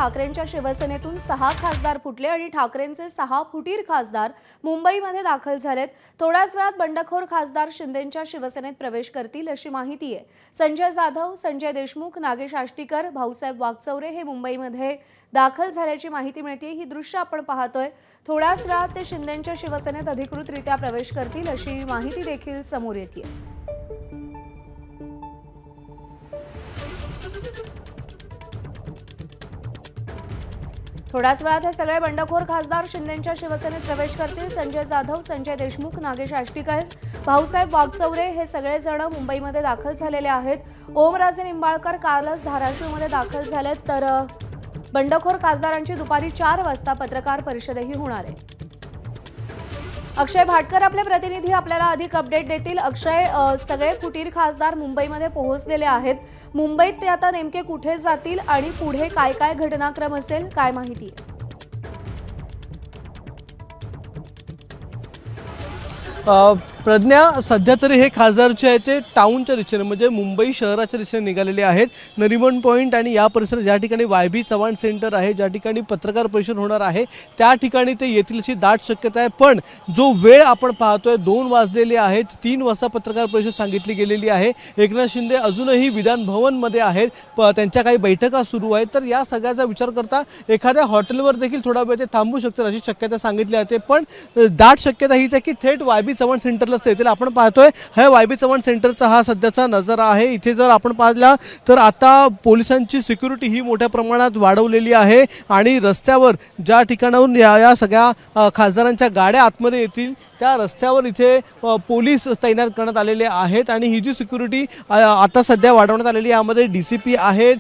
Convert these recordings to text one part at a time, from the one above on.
ठाकरेंच्या शिवसेनेतून 6 खासदार फुटले आणि ठाकरेंचे 6 फुटीर खासदार मुंबईमध्ये दाखल झालेत। थोड्याच वेळात बंडखोर खासदार शिंदेंच्या शिवसेनेत प्रवेश करतील अशी माहिती आहे। संजय जाधव, संजय देशमुख, नागेश आष्टीकर, भाऊसाहेब वागचौरे हे मुंबईमध्ये दाखल झाल्याची माहिती मिळते। ही दृश्य आपण पाहतोय। थोड्याच वेळात ते शिंदेंच्या शिवसेनेत अधिकृतरित्या प्रवेश करतील अशी माहिती देखील समोर येते। थोड्याच वेळात हे सगळे बंडखोर खासदार शिंदेंच्या शिवसेनेत प्रवेश करतील। संजय जाधव, संजय देशमुख, नागेश आष्टीकर, भाऊसाहेब वागचौरे हे सगळे जण मुंबईमध्ये दाखल झालेले आहेत। ओमराजे निंबाळकर कालच धाराशिवमध्ये दाखल झालेत, तर बंडखोर खासदारांची दुपारी 4 वाजता पत्रकार परिषदही होणार आहे। अक्षय भाटकर आपले प्रतिनिधी आपल्याला अधिक अपडेट देतील। अक्षय, सगळे फुटीर खासदार मुंबईमध्ये पोहोचलेले आहेत। मुंबईत ते आता नेमके कुठे जातील आणि पुढे काय काय घटनाक्रम असेल, काय माहिती आहे? प्रज्ञा, सध्या तरी हे खासदार जे आहेत ते टाउनच्या दिशेने म्हणजे मुंबई शहराच्या दिशेने निघालेले आहेत। नरिमन पॉइंट आणि या परिसरात ज्या ठिकाणी वाय.बी. चव्हाण सेंटर आहे, ज्या ठिकाणी पत्रकार परिषद होणार आहे, त्या ठिकाणी ते येतील अशी दाट शक्यता आहे। पण जो वेळ आपण पाहतोय 2 वाजलेले आहेत, 3 वाजता पत्रकार परिषद सांगितली गेलेली आहे। एकनाथ शिंदे अजूनही विधान भवनमध्ये आहेत, त्यांच्या काही बैठका सुरू आहेत। तर या सगळ्याचा विचार करता एखाद्या हॉटेलवर देखील थोडा वेळ ते थांबू शकतात अशी शक्यता सांगितली जाते। पण दाट शक्यता हीच आहे की थेट वाय.बी. चव्हाण सेंटरला येतील। आपण पाहतोय हा वाय.बी. चव्हाण सेंटरचा हा सध्याचा नजारा आहे। इथे जर आपण पाहिला तर आता पोलिसांची सिक्युरिटी ही मोठ्या प्रमाणात वाढवलेली आहे आणि रस्त्यावर ज्या ठिकाणाहून या सगळ्या खासदारांच्या गाड्या आतमध्ये येतील त्या रस्त्यावर इथे पोलीस तैनात करण्यात आलेले आहेत आणि ही जी सिक्युरिटी आता सध्या वाढवण्यात आलेली यामध्ये DCP आहेत,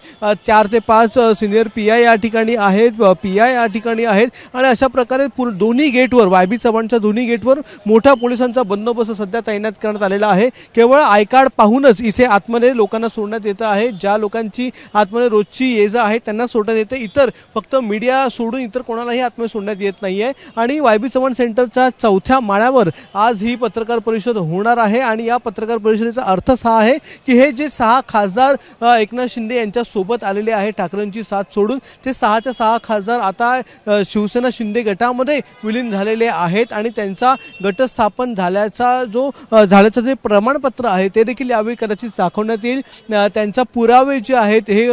4 ते 5 सिनियर PI या ठिकाणी आहेत, PI या ठिकाणी आहेत आणि अशा प्रकारे दोन्ही गेटवर वाय.बी. चव्हाणच्या दोन्ही गेटवर मोठा पोलिसांचा बंदोबस्त सध्या तैनात करण्यात आलेला आहे। केवळ आय कार्ड पाहूनच इथे आतमध्ये लोकांना सोडण्यात येतं आहे। ज्या लोकांची आतमध्ये रोजची ये-जा आहे त्यांना सोडण्यात येते, इतर फक्त मीडिया सोडून इतर कोणालाही आतमध्ये सोडण्यात येत नाहीये। आणि वाय.बी. चव्हाण सेंटरच्या 4थ्या माळ्यावर आज ही पत्रकार परिषद होणार आहे आणि या पत्रकार परिषदेचा अर्थ हा आहे की हे जे 6 खासदार एकनाथ शिंदे यांच्या सोबत आलेले आहेत ठाकरेंची साथ सोडून, ते 6च्या 6 खासदार आता शिवसेना शिंदे गटामध्ये विलीन झालेले आहेत आणि त्यांचा गटस्थापन झाल्याचं जे प्रमाणपत्र आहे ते देखील यावेळी कदाचित दाखवण्यात येईल। त्यांचा पुरावे जे आहेत हे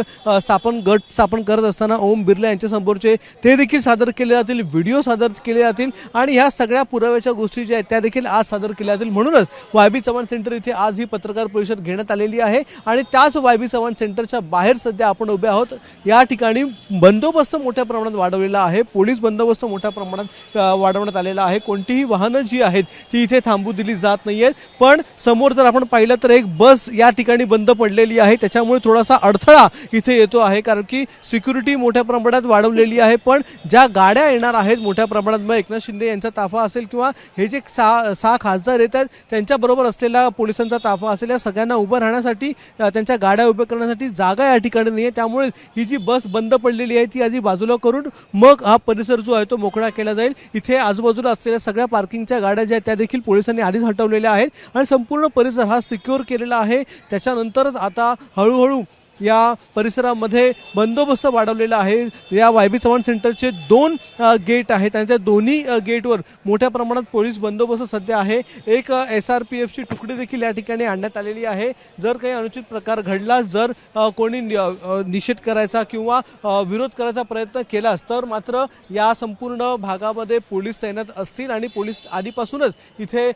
गट स्थापन करत असताना ओम बिर्ला यांच्या समोरचे ते देखील सादर केले जातील, व्हिडिओ सादर केले जातील आणि ह्या सगळ्या पुराव्याच्या गोष्टी ज्या आहेत त्या देखील आज सादर केल्या जातील। म्हणूनच वाय.बी. चव्हाण सेंटर इथे आज ही पत्रकार परिषद घेण्यात आलेली आहे आणि त्याच वाय.बी. चव्हाण सेंटरच्या बाहेर सध्या आपण उभे आहोत। या ठिकाणी बंदोबस्त मोठ्या प्रमाणात वाढवलेला आहे, पोलीस बंदोबस्त मोठ्या प्रमाणात वाढवण्यात आलेला आहे। कोणतीही वाहनं जी आहेत ती इथे थांबू दिली जात नाहीयेत। पण समोर जर आपण पाहिलं तर एक बस या ठिकाणी बंद पडलेली आहे, त्याच्यामुळे थोडासा अडथळा इथे येतो आहे कारण की सिक्युरिटी मोठ्या प्रमाणात वाढवलेली आहे। पण ज्या गाड्या येणार आहेत मोठ्या प्रमाणात, मग एकनाथ शिंदे यांचा ताफा असेल किंवा हे जे 6 खासदार येत आहेत त्यांच्याबरोबर असलेला पोलिसांचा ताफा असेल, या सगळ्यांना उभं राहण्यासाठी त्यांच्या गाड्या उभ्या करण्यासाठी जागा या ठिकाणी नाही आहे। त्यामुळे ही जी बस बंद पडलेली आहे ती आधी बाजूला करून मग हा परिसर जो आहे तो मोकळा केला जाईल। इथे आजूबाजूला असलेल्या सगळ्या पार्किंगच्या गाड्या ज्या आहेत त्या देखील पोलिसांनी आधीच हटवलेल्या आहेत आणि संपूर्ण परिसर हा सिक्युअर केलेला आहे। त्याच्यानंतरच आता हळूहळू या परिसरामध्ये बंदोबस्त वाढवलेला आहे। या वाय.बी. चव्हाण सेंटरचे 2 गेट आहेत आणि त्या दोन्ही गेटवर मोठ्या प्रमाणात पोलीस बंदोबस्त सध्या आहे। एक SRPFची तुकडी देखील या ठिकाणी आणण्यात आलेली आहे। जर काही अनुचित प्रकार घडला, जर कोणी निषेध करायचा किंवा विरोध करायचा प्रयत्न केलास तर मात्र या संपूर्ण भागामध्ये पोलीस तैनात असतील आणि पोलीस आधीपासूनच इथे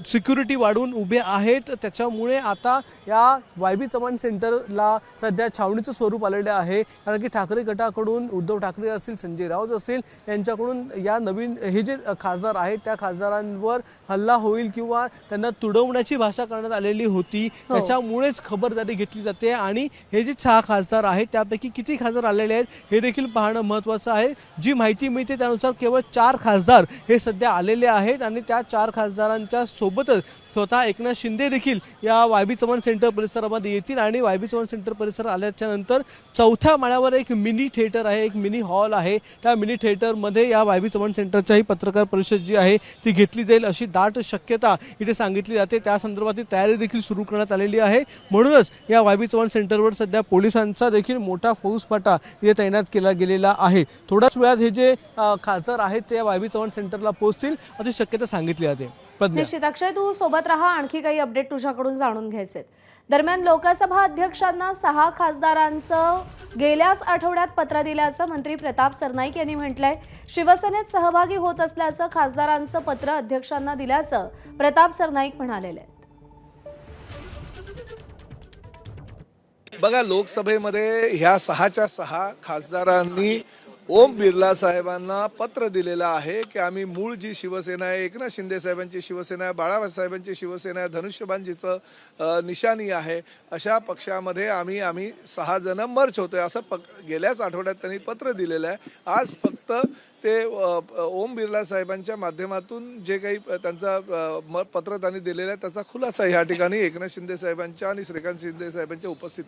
सिक्युरिटी वाढवून उभे आहेत। त्याच्यामुळे आता या वाय.बी. चव्हाण सेंटरला सध्या छावणीचं स्वरूप आलेलं आहे कारण की ठाकरे गटाकडून उद्धव ठाकरे असतील, संजय राऊत असतील यांच्याकडून या नवीन हे जे खासदार आहेत त्या खासदारांवर हल्ला होईल किंवा त्यांना तुडवण्याची भाषा करण्यात आलेली होती, त्याच्यामुळेच खबरदारी घेतली जाते। आणि हे जे 6 खासदार आहेत त्यापैकी किती खासदार आलेले आहेत हे देखील पाहणं महत्त्वाचं आहे। जी माहिती मिळते त्यानुसार केवळ 4 खासदार हे सध्या आलेले आहेत आणि त्या 4 खासदारांच्या सोबतच स्वतः एकनाथ शिंदे देखील या वायबी चव्हाण सेंटर परिसरामध्ये येतील आणि वायबी चव्हाण सेंटर परिसरात आल्याच्या नंतर चौथ्या माळ्यावर एक मिनी थिएटर आहे, एक मिनी हॉल आहे. त्या मिनी थिएटरमध्ये या वायबी चव्हाण सेंटरच्या ही पत्रकार परिषद जी आहे ती घेतली जाईल अशी दाट शक्यता इथे सांगितली जाते. त्या संदर्भातली तयारी देखील सुरू करण्यात आलेली आहे. म्हणूनच या वायबी चव्हाण सेंटरवर सध्या पोलिसांचा देखील मोठा फौजफाटा इथे तैनात केला गेलेला आहे. थोड्याच वेळात हे जे खासदार आहेत ते या वायबी चव्हाण सेंटरला पोहोचतील अशी शक्यता सांगितली जाते. प्रज्ञा. निश्चित अक्षय, तू सोबत राहा, आणखी काही अपडेट तुझ्याकडून जाणून घ्यायचे. दरम्यान लोकसभा अध्यक्षांना 6 खासदारांचं गेल्याच आठवड्यात पत्र दिल्याचं मंत्री प्रताप सरनाईक यांनी म्हटलंय. शिवसेनेत सहभागी होत असल्याचं खासदारांचं पत्र अध्यक्षांना दिल्याचं प्रताप सरनाईक म्हणालेले आहेत. बघा, लोकसभेमध्ये ह्या 6च्या 6 खासदारांनी ओम बिर्ला साहेबांना पत्र दिलेलं आहे की आम्ही मूळ जी शिवसेना आहे, एकनाथ शिंदे साहेबांची शिवसेना आहे, बाळासाहेबांची शिवसेना आहे, धनुष्यबाणजीचं निशाणी आहे, अशा पक्षामध्ये आम्ही 6 जण मर्ज होतोय असं गेल्याच आठवड्यात त्यांनी पत्र दिलेलं आहे. आज फक्त ते ओम बिर्ला साहेबांच्या माध्यमातून जे काही त्यांचा पत्र त्यांनी दिलेलं आहे त्याचा खुलासा ह्या ठिकाणी एकनाथ शिंदे साहेबांच्या आणि श्रीकांत शिंदे साहेबांच्या उपस्थितीमध्ये